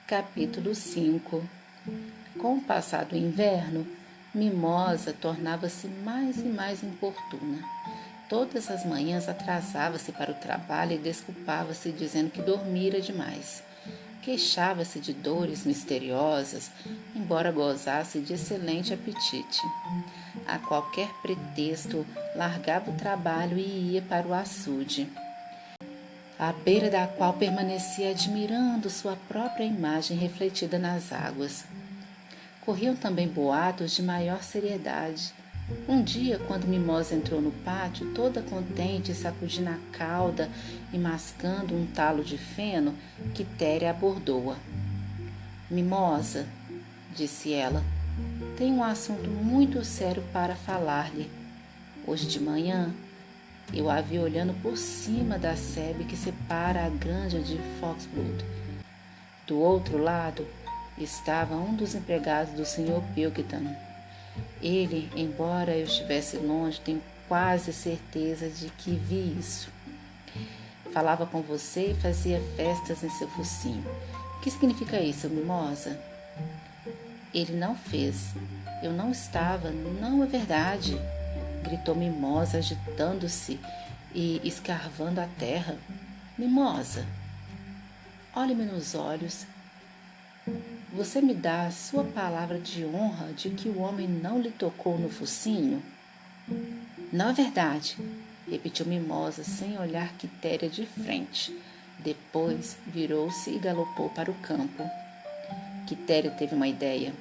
Capítulo 5. Com o passar do inverno, Mimosa tornava-se mais e mais importuna. Todas as manhãs atrasava-se para o trabalho e desculpava-se dizendo que dormira demais. Queixava-se de dores misteriosas, embora gozasse de excelente apetite. A qualquer pretexto, largava o trabalho e ia para o açude, à beira da qual permanecia admirando sua própria imagem refletida nas águas. Corriam também boatos de maior seriedade. Um dia, quando Mimosa entrou no pátio, toda contente, sacudindo a cauda e mascando um talo de feno, Quitéria abordou-a. Mimosa, disse ela, tenho um assunto muito sério para falar-lhe. Hoje de manhã, eu a vi olhando por cima da sebe que separa a granja de Foxblood. Do outro lado estava um dos empregados do Sr. Pilkington. Ele, embora eu estivesse longe, tenho quase certeza de que vi isso. Falava com você e fazia festas em seu focinho. O que significa isso, Mimosa? Ele não fez. Eu não estava. Não é verdade, gritou Mimosa, agitando-se e escarvando a terra. Mimosa, olhe-me nos olhos. Você me dá a sua palavra de honra de que o homem não lhe tocou no focinho? Não é verdade, repetiu Mimosa, sem olhar Quitéria de frente. Depois virou-se e galopou para o campo. Quitéria teve uma ideia.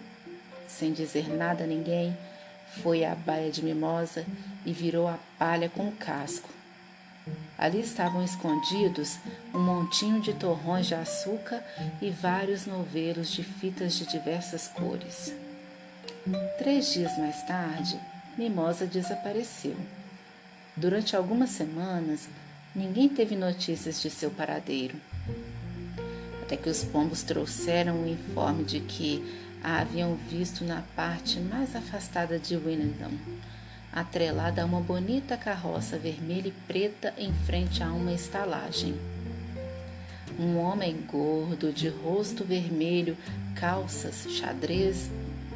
Sem dizer nada a ninguém, foi à baia de Mimosa e virou a palha com o casco. Ali estavam escondidos um montinho de torrões de açúcar e vários novelos de fitas de diversas cores. 3 dias mais tarde, Mimosa desapareceu. Durante algumas semanas, ninguém teve notícias de seu paradeiro, até que os pombos trouxeram o informe de que a haviam visto na parte mais afastada de Winnenden, atrelada a uma bonita carroça vermelha e preta em frente a uma estalagem. Um homem gordo, de rosto vermelho, calças, xadrez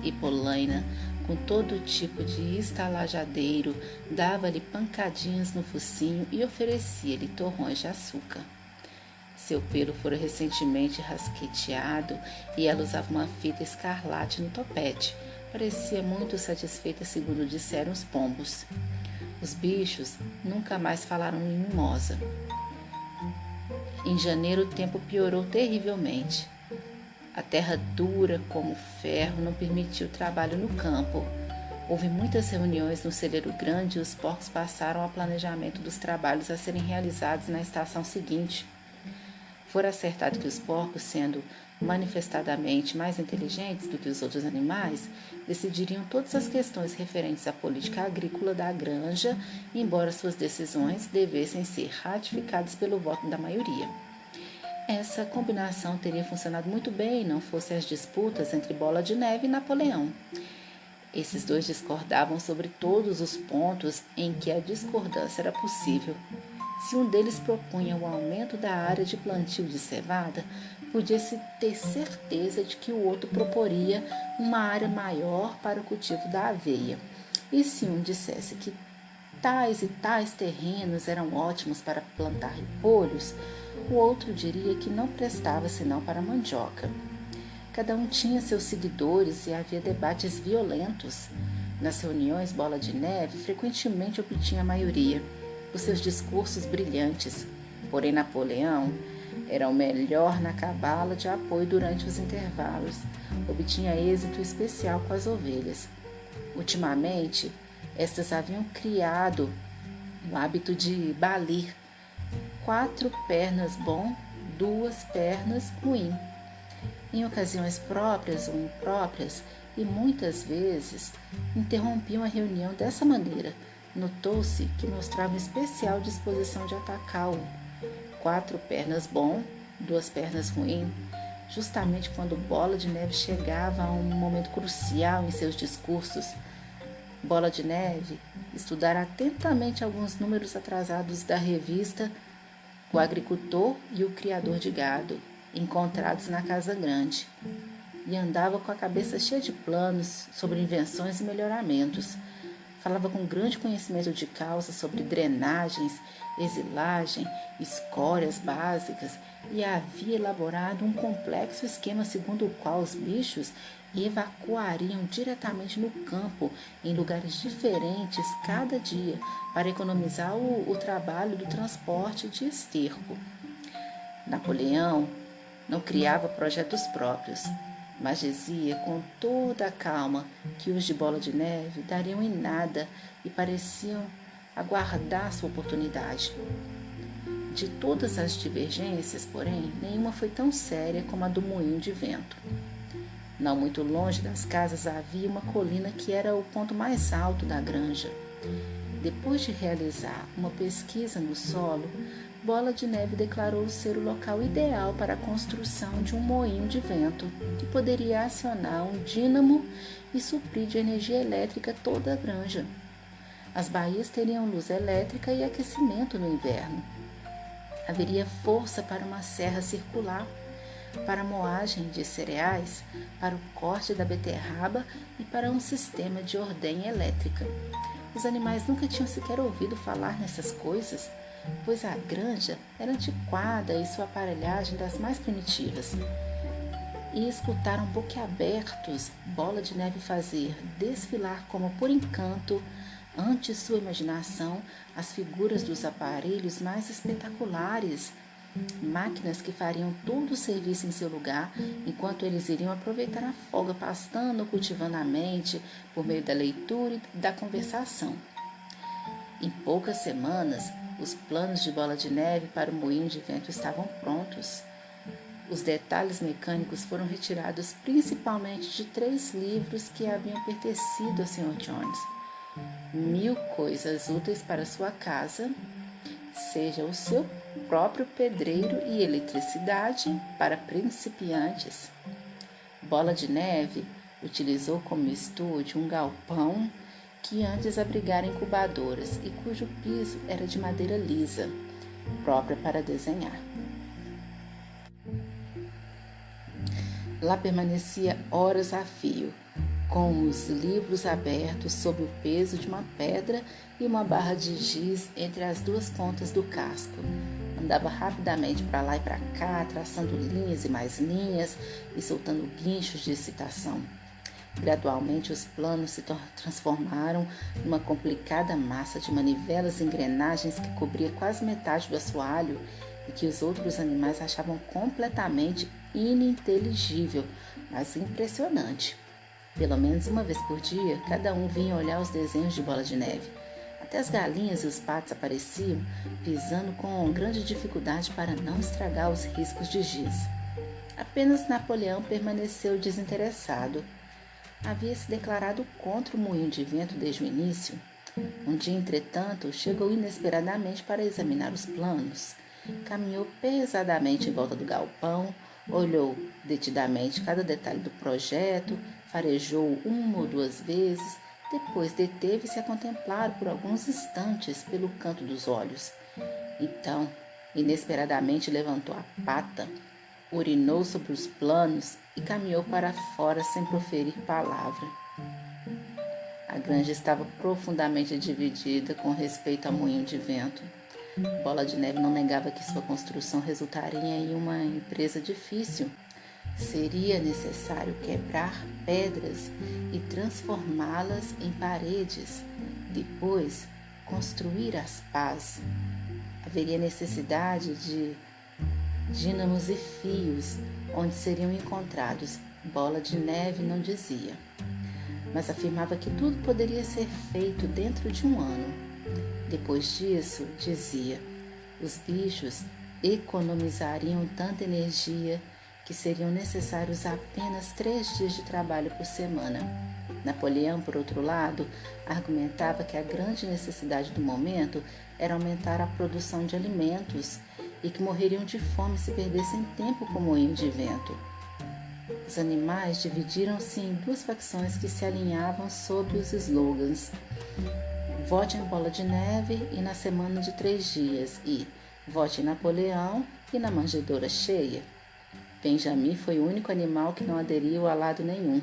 e polaina, com todo tipo de estalajadeiro, dava-lhe pancadinhas no focinho e oferecia-lhe torrões de açúcar. Seu pelo fora recentemente rasqueteado e ela usava uma fita escarlate no topete. Parecia muito satisfeita, segundo disseram os pombos. Os bichos nunca mais falaram em Mimosa. Em janeiro o tempo piorou terrivelmente. A terra dura como ferro não permitiu trabalho no campo. Houve muitas reuniões no celeiro grande e os porcos passaram ao planejamento dos trabalhos a serem realizados na estação seguinte. Fora acertado que os porcos, sendo manifestadamente mais inteligentes do que os outros animais, decidiriam todas as questões referentes à política agrícola da granja, embora suas decisões devessem ser ratificadas pelo voto da maioria. Essa combinação teria funcionado muito bem, não fossem as disputas entre Bola de Neve e Napoleão. Esses dois discordavam sobre todos os pontos em que a discordância era possível. Se um deles propunha o aumento da área de plantio de cevada, podia-se ter certeza de que o outro proporia uma área maior para o cultivo da aveia. E se um dissesse que tais e tais terrenos eram ótimos para plantar repolhos, o outro diria que não prestava senão para mandioca. Cada um tinha seus seguidores e havia debates violentos. Nas reuniões, Bola de Neve frequentemente obtinha a maioria por seus discursos brilhantes, porém Napoleão era o melhor na cabala de apoio durante os intervalos. Obtinha êxito especial com as ovelhas. Ultimamente, estas haviam criado o hábito de balir 4 pernas bom, 2 pernas ruim. Em ocasiões próprias ou impróprias, e muitas vezes interrompiam a reunião dessa maneira. Notou-se que mostrava especial disposição de atacá-lo. 4 pernas bom, 2 pernas ruim, justamente quando Bola de Neve chegava a um momento crucial em seus discursos. Bola de Neve estudara atentamente alguns números atrasados da revista O Agricultor e o Criador de Gado, encontrados na Casa Grande, e andava com a cabeça cheia de planos sobre invenções e melhoramentos. Falava com grande conhecimento de causa sobre drenagens, exilagem, escórias básicas e havia elaborado um complexo esquema segundo o qual os bichos evacuariam diretamente no campo, em lugares diferentes cada dia, para economizar o trabalho do transporte de esterco. Napoleão não criava projetos próprios, mas dizia com toda a calma que os de Bola de Neve dariam em nada e pareciam aguardar sua oportunidade. De todas as divergências, porém, nenhuma foi tão séria como a do moinho de vento. Não muito longe das casas havia uma colina que era o ponto mais alto da granja. Depois de realizar uma pesquisa no solo, Bola de Neve declarou ser o local ideal para a construção de um moinho de vento, que poderia acionar um dínamo e suprir de energia elétrica toda a granja. As baías teriam luz elétrica e aquecimento no inverno. Haveria força para uma serra circular, para a moagem de cereais, para o corte da beterraba e para um sistema de ordenha elétrica. Os animais nunca tinham sequer ouvido falar nessas coisas, pois a granja era antiquada e sua aparelhagem das mais primitivas. E escutaram boquiabertos Bola de Neve fazer desfilar como por encanto, ante sua imaginação, as figuras dos aparelhos mais espetaculares, máquinas que fariam todo o serviço em seu lugar, enquanto eles iriam aproveitar a folga pastando ou cultivando a mente por meio da leitura e da conversação. Em poucas semanas, os planos de Bola de Neve para o moinho de vento estavam prontos. Os detalhes mecânicos foram retirados principalmente de 3 livros que haviam pertencido ao Sr. Jones. 1000 coisas úteis para sua casa, seja o seu próprio pedreiro e eletricidade para principiantes. Bola de Neve utilizou como estúdio um galpão que antes abrigara incubadoras e cujo piso era de madeira lisa, própria para desenhar. Lá permanecia horas a fio, com os livros abertos sob o peso de uma pedra e uma barra de giz entre as 2 pontas do casco. Andava rapidamente para lá e para cá, traçando linhas e mais linhas e soltando guinchos de excitação. Gradualmente, os planos se transformaram numa complicada massa de manivelas e engrenagens que cobria quase metade do assoalho e que os outros animais achavam completamente ininteligível, mas impressionante. Pelo menos uma vez por dia, cada um vinha olhar os desenhos de Bola de Neve. Até as galinhas e os patos apareciam, pisando com grande dificuldade para não estragar os riscos de giz. Apenas Napoleão permaneceu desinteressado. Havia se declarado contra o moinho de vento desde o início. Um dia, entretanto, chegou inesperadamente para examinar os planos. Caminhou pesadamente em volta do galpão, olhou detidamente cada detalhe do projeto, farejou 1 ou 2 vezes, depois deteve-se a contemplar por alguns instantes pelo canto dos olhos. Então, inesperadamente levantou a pata, urinou sobre os planos e caminhou para fora sem proferir palavra. A granja estava profundamente dividida com respeito ao moinho de vento. Bola de Neve não negava que sua construção resultaria em uma empresa difícil. Seria necessário quebrar pedras e transformá-las em paredes, depois construir as pás. Haveria necessidade de dínamos e fios, onde seriam encontrados. Bola de Neve não dizia, mas afirmava que tudo poderia ser feito dentro de 1 ano. Depois disso, dizia, os bichos economizariam tanta energia que seriam necessários apenas 3 dias de trabalho por semana. Napoleão, por outro lado, argumentava que a grande necessidade do momento era aumentar a produção de alimentos e que morreriam de fome se perdessem tempo com o moinho de vento. Os animais dividiram-se em 2 facções que se alinhavam sob os slogans: vote em Bola de Neve e na semana de 3 dias e vote em Napoleão e na manjedoura cheia. Benjamin foi o único animal que não aderiu a lado nenhum.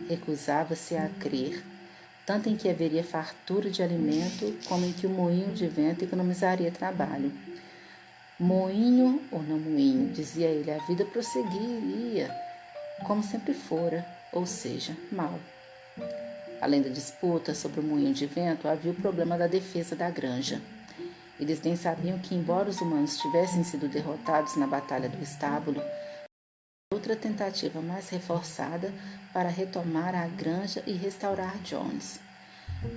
Recusava-se a crer, tanto em que haveria fartura de alimento, como em que o moinho de vento economizaria trabalho. Moinho ou não moinho, dizia ele, a vida prosseguiria, como sempre fora, ou seja, mal. Além da disputa sobre o moinho de vento, havia o problema da defesa da granja. Eles bem sabiam que, embora os humanos tivessem sido derrotados na Batalha do Estábulo, outra tentativa mais reforçada para retomar a granja e restaurar Jones.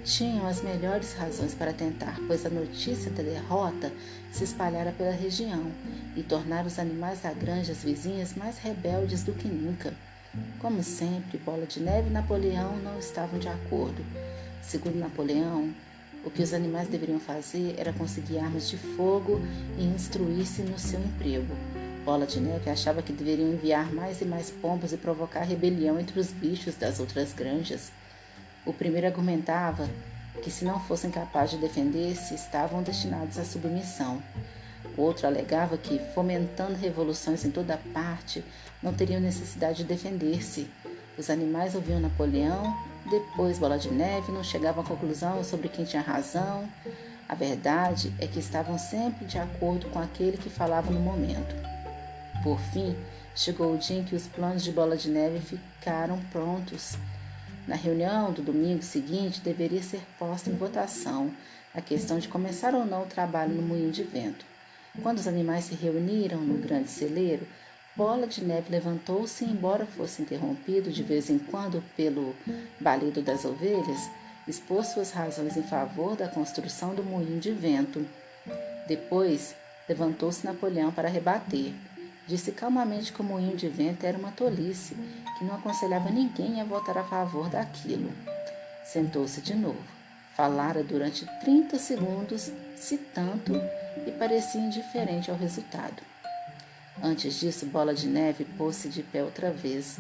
Tinham as melhores razões para tentar, pois a notícia da derrota se espalhara pela região e tornara os animais da granja vizinhas mais rebeldes do que nunca. Como sempre, Bola de Neve e Napoleão não estavam de acordo. Segundo Napoleão, o que os animais deveriam fazer era conseguir armas de fogo e instruir-se no seu emprego. Bola de Neve achava que deveriam enviar mais e mais pombos e provocar rebelião entre os bichos das outras granjas. O primeiro argumentava que, se não fossem capazes de defender-se, estavam destinados à submissão. O outro alegava que, fomentando revoluções em toda parte, não teriam necessidade de defender-se. Os animais ouviam Napoleão, depois Bola de Neve, não chegavam à conclusão sobre quem tinha razão. A verdade é que estavam sempre de acordo com aquele que falava no momento. Por fim, chegou o dia em que os planos de Bola de Neve ficaram prontos. Na reunião do domingo seguinte, deveria ser posta em votação a questão de começar ou não o trabalho no moinho de vento. Quando os animais se reuniram no grande celeiro, Bola de Neve levantou-se e, embora fosse interrompido de vez em quando pelo balido das ovelhas, expôs suas razões em favor da construção do moinho de vento. Depois, levantou-se Napoleão para rebater. Disse calmamente que o moinho de vento era uma tolice, que não aconselhava ninguém a votar a favor daquilo. Sentou-se de novo. Falara durante 30 segundos, se tanto, e parecia indiferente ao resultado. Antes disso, Bola de Neve pôs-se de pé outra vez,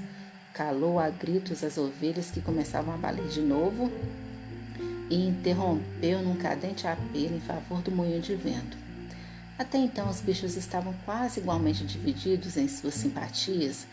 calou a gritos as ovelhas que começavam a baler de novo e interrompeu num cadente apelo em favor do moinho de vento. Até então, os bichos estavam quase igualmente divididos em suas simpatias,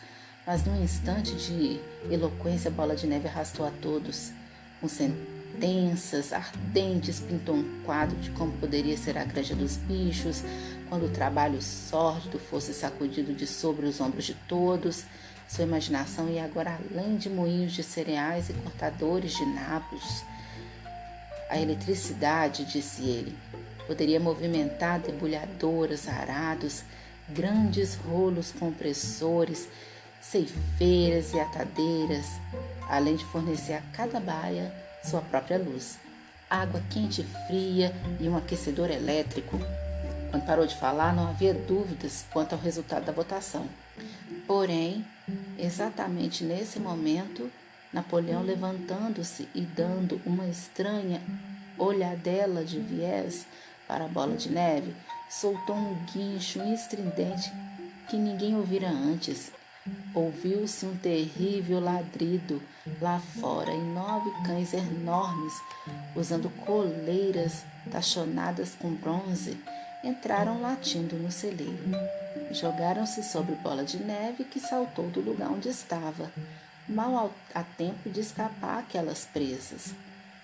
mas num instante de eloquência, Bola de Neve arrastou a todos. Com sentenças ardentes, pintou um quadro de como poderia ser a granja dos bichos, quando o trabalho sórdido fosse sacudido de sobre os ombros de todos. Sua imaginação ia agora além de moinhos de cereais e cortadores de nabos. A eletricidade, disse ele, poderia movimentar debulhadoras, arados, grandes rolos compressores, ceifeiras e atadeiras, além de fornecer a cada baia sua própria luz, água quente e fria e um aquecedor elétrico. Quando parou de falar, não havia dúvidas quanto ao resultado da votação. Porém, exatamente nesse momento, Napoleão, levantando-se e dando uma estranha olhadela de viés para a Bola de Neve, soltou um guincho estridente que ninguém ouvira antes. Ouviu-se um terrível ladrido lá fora e 9 cães enormes, usando coleiras tachonadas com bronze, entraram latindo no celeiro. Jogaram-se sobre Bola de Neve, que saltou do lugar onde estava, mal a tempo de escapar aquelas presas.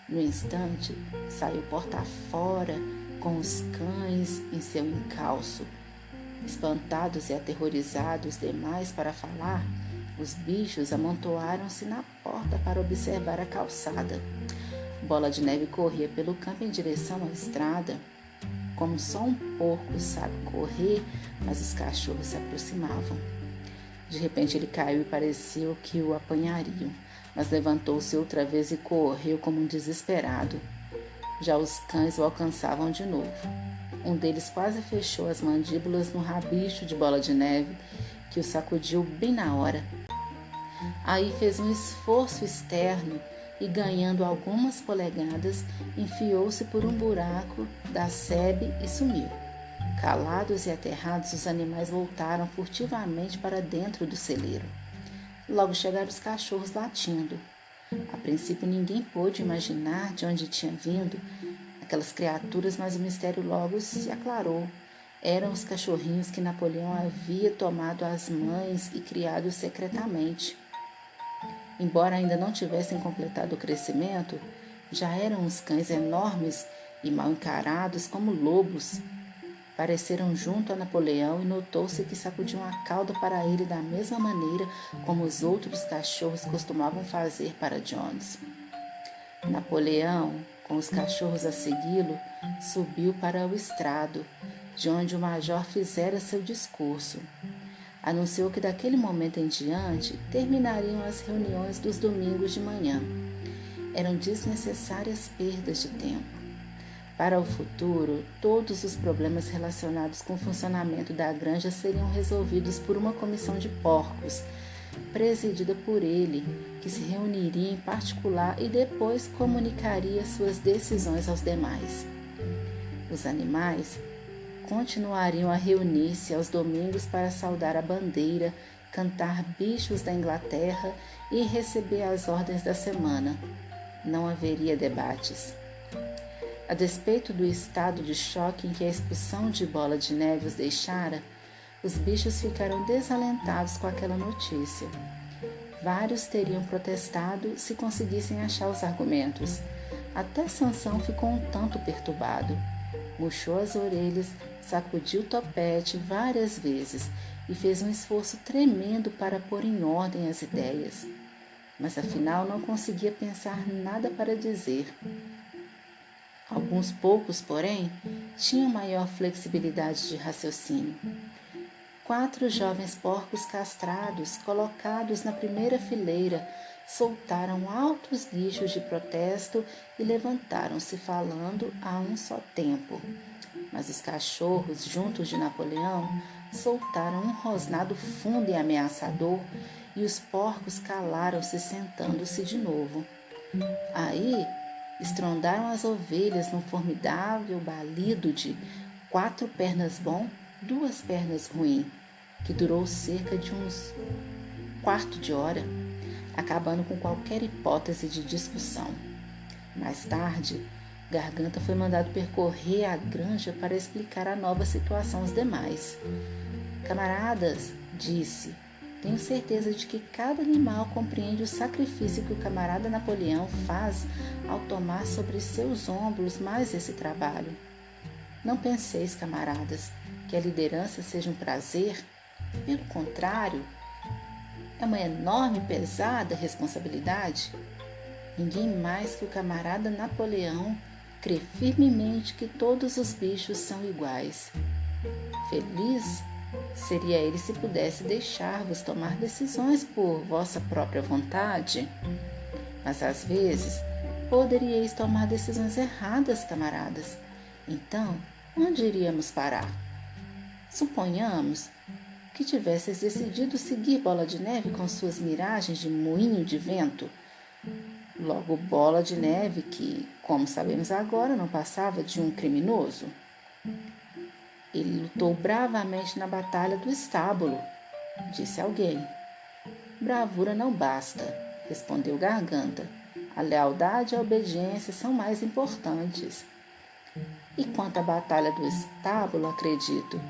No instante, saiu porta fora, com os cães em seu encalço. Espantados e aterrorizados demais para falar, os bichos amontoaram-se na porta para observar a calçada. Bola de Neve corria pelo campo em direção à estrada, como só um porco sabe correr, mas os cachorros se aproximavam. De repente ele caiu e pareceu que o apanhariam, mas levantou-se outra vez e correu como um desesperado. Já os cães o alcançavam de novo. Um deles quase fechou as mandíbulas no rabicho de Bola de Neve, que o sacudiu bem na hora. Aí fez um esforço externo e, ganhando algumas polegadas, enfiou-se por um buraco da sebe e sumiu. Calados e aterrados, os animais voltaram furtivamente para dentro do celeiro. Logo chegaram os cachorros latindo. A princípio ninguém pôde imaginar de onde tinha vindo aquelas criaturas, mas o mistério logo se aclarou. Eram os cachorrinhos que Napoleão havia tomado às mães e criado secretamente. Embora ainda não tivessem completado o crescimento, já eram uns cães enormes e mal encarados como lobos. Apareceram junto a Napoleão e notou-se que sacudiam a cauda para ele da mesma maneira como os outros cachorros costumavam fazer para Jones. Napoleão, com os cachorros a segui-lo, subiu para o estrado, de onde o major fizera seu discurso. Anunciou que daquele momento em diante terminariam as reuniões dos domingos de manhã. Eram desnecessárias perdas de tempo. Para o futuro, todos os problemas relacionados com o funcionamento da granja seriam resolvidos por uma comissão de porcos, presidida por ele, que se reuniria em particular e depois comunicaria suas decisões aos demais. Os animais continuariam a reunir-se aos domingos para saudar a bandeira, cantar bichos da Inglaterra e receber as ordens da semana. Não haveria debates. A despeito do estado de choque em que a expulsão de Bola de Neve os deixara, os bichos ficaram desalentados com aquela notícia. Vários teriam protestado se conseguissem achar os argumentos. Até Sansão ficou um tanto perturbado. Murchou as orelhas, sacudiu o topete várias vezes e fez um esforço tremendo para pôr em ordem as ideias. Mas afinal não conseguia pensar nada para dizer. Alguns poucos, porém, tinham maior flexibilidade de raciocínio. 4 jovens porcos castrados, colocados na primeira fileira, soltaram altos guichos de protesto e levantaram-se falando a um só tempo. Mas os cachorros, juntos de Napoleão, soltaram um rosnado fundo e ameaçador e os porcos calaram-se sentando-se de novo. Aí, estrondaram as ovelhas num formidável balido de 4 pernas bom, 2 pernas ruim, que durou cerca de uns quarto de hora, acabando com qualquer hipótese de discussão. Mais tarde, Garganta foi mandado percorrer a granja para explicar a nova situação aos demais. Camaradas, disse, tenho certeza de que cada animal compreende o sacrifício que o camarada Napoleão faz ao tomar sobre seus ombros mais esse trabalho. Não penseis, camaradas, que a liderança seja um prazer. Pelo contrário, é uma enorme e pesada responsabilidade. Ninguém mais que o camarada Napoleão crê firmemente que todos os bichos são iguais. Feliz seria ele se pudesse deixar-vos tomar decisões por vossa própria vontade. Mas às vezes poderíeis tomar decisões erradas, camaradas. Então, onde iríamos parar? Suponhamos que tivesseis decidido seguir Bola de Neve com suas miragens de moinho de vento. Logo, Bola de Neve, que, como sabemos agora, não passava de um criminoso. Ele lutou bravamente na batalha do estábulo, disse alguém. Bravura não basta, respondeu Garganta. A lealdade e a obediência são mais importantes. E quanto à batalha do estábulo, acredito,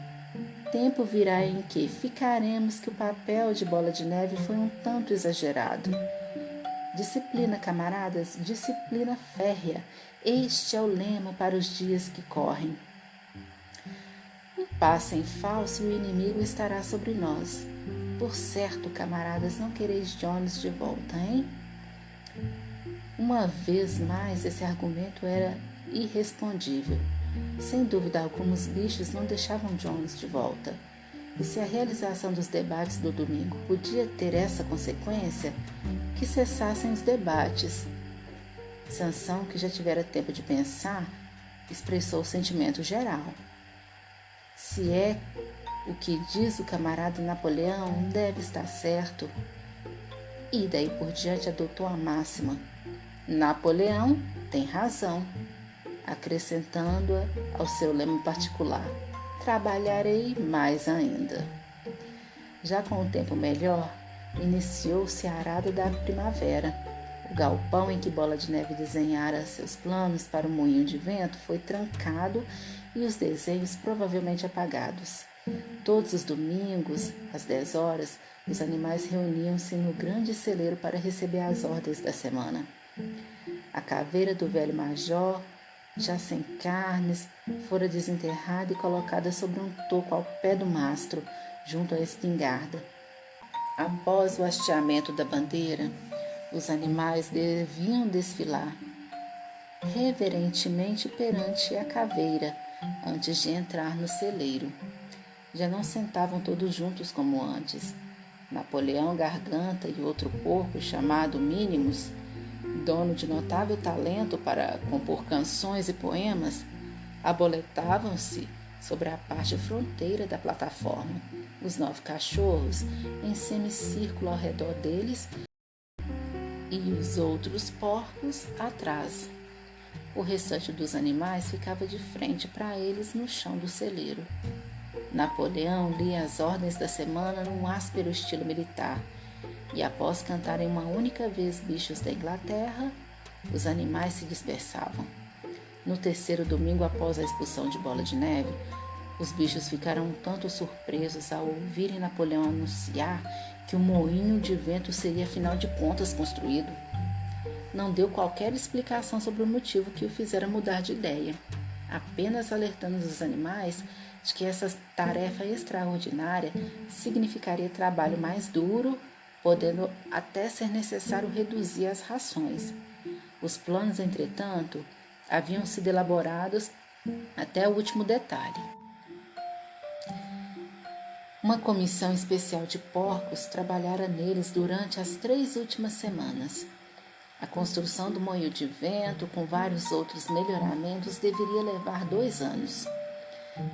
tempo virá em que ficaremos que o papel de Bola de Neve foi um tanto exagerado. Disciplina, camaradas, disciplina férrea. Este é o lema para os dias que correm. Um passo em falso e o inimigo estará sobre nós. Por certo, camaradas, não quereis Jones de volta, hein? Uma vez mais, esse argumento era irrespondível. Sem dúvida alguma, os bichos não deixavam Jones de volta. E se a realização dos debates do domingo podia ter essa consequência, que cessassem os debates. Sansão, que já tivera tempo de pensar, expressou o sentimento geral. Se é o que diz o camarada Napoleão, deve estar certo. E daí por diante adotou a máxima: Napoleão tem razão, acrescentando-a ao seu lema particular: trabalharei mais ainda. Já com o tempo melhor, iniciou-se a arada da primavera. O galpão em que Bola de Neve desenhara seus planos para o moinho de vento foi trancado e os desenhos provavelmente apagados. Todos os domingos, às 10 horas, os animais reuniam-se no grande celeiro para receber as ordens da semana. A caveira do velho major, já sem carnes, fora desenterrada e colocada sobre um toco ao pé do mastro, junto à espingarda. Após o hasteamento da bandeira, os animais deviam desfilar reverentemente perante a caveira antes de entrar no celeiro. Já não sentavam todos juntos como antes. Napoleão Garganta e outro porco chamado Minimus, dono de notável talento para compor canções e poemas, aboletavam-se sobre a parte fronteira da plataforma, os 9 cachorros em semicírculo ao redor deles e os outros porcos atrás. O restante dos animais ficava de frente para eles no chão do celeiro. Napoleão lia as ordens da semana num áspero estilo militar, e após cantarem uma única vez Bichos da Inglaterra, os animais se dispersavam. No terceiro domingo após a expulsão de Bola de Neve, os bichos ficaram um tanto surpresos ao ouvirem Napoleão anunciar que o moinho de vento seria afinal de contas construído. Não deu qualquer explicação sobre o motivo que o fizera mudar de ideia, apenas alertando os animais de que essa tarefa extraordinária significaria trabalho mais duro, podendo até ser necessário reduzir as rações. Os planos, entretanto, haviam sido elaborados até o último detalhe. Uma comissão especial de porcos trabalhara neles durante as 3 últimas semanas. A construção do moinho de vento, com vários outros melhoramentos, deveria levar 2 anos.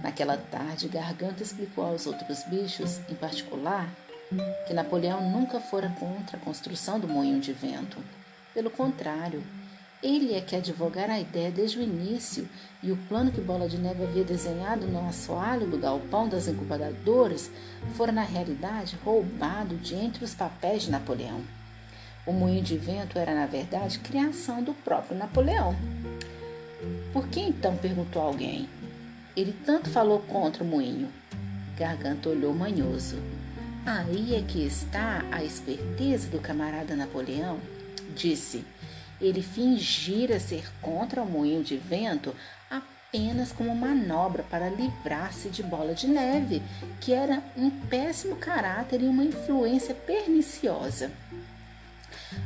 Naquela tarde, Garganta explicou aos outros bichos, em particular, que Napoleão nunca fora contra a construção do moinho de vento. Pelo contrário, ele é que advogara a ideia desde o início, e o plano que Bola de Neve havia desenhado no assoalho do galpão das incubadoras fora, na realidade, roubado de entre os papéis de Napoleão. O moinho de vento era, na verdade, criação do próprio Napoleão. Por que então? Perguntou alguém. Ele tanto falou contra o moinho. Garganta olhou manhoso. Aí é que está a esperteza do camarada Napoleão, disse. Ele fingira ser contra o moinho de vento apenas como manobra para livrar-se de Bola de Neve, que era um péssimo caráter e uma influência perniciosa.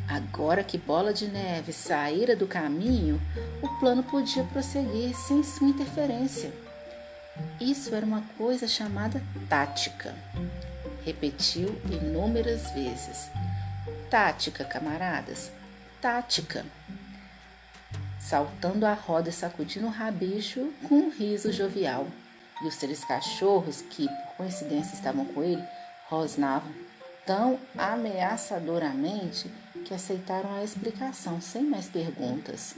Agora que Bola de Neve saíra do caminho, o plano podia prosseguir sem sua interferência. Isso era uma coisa chamada tática. Repetiu inúmeras vezes. Tática, camaradas, tática. Saltando a roda e sacudindo o rabicho com um riso jovial. E os 3 cachorros, que por coincidência estavam com ele, rosnavam tão ameaçadoramente que aceitaram a explicação sem mais perguntas.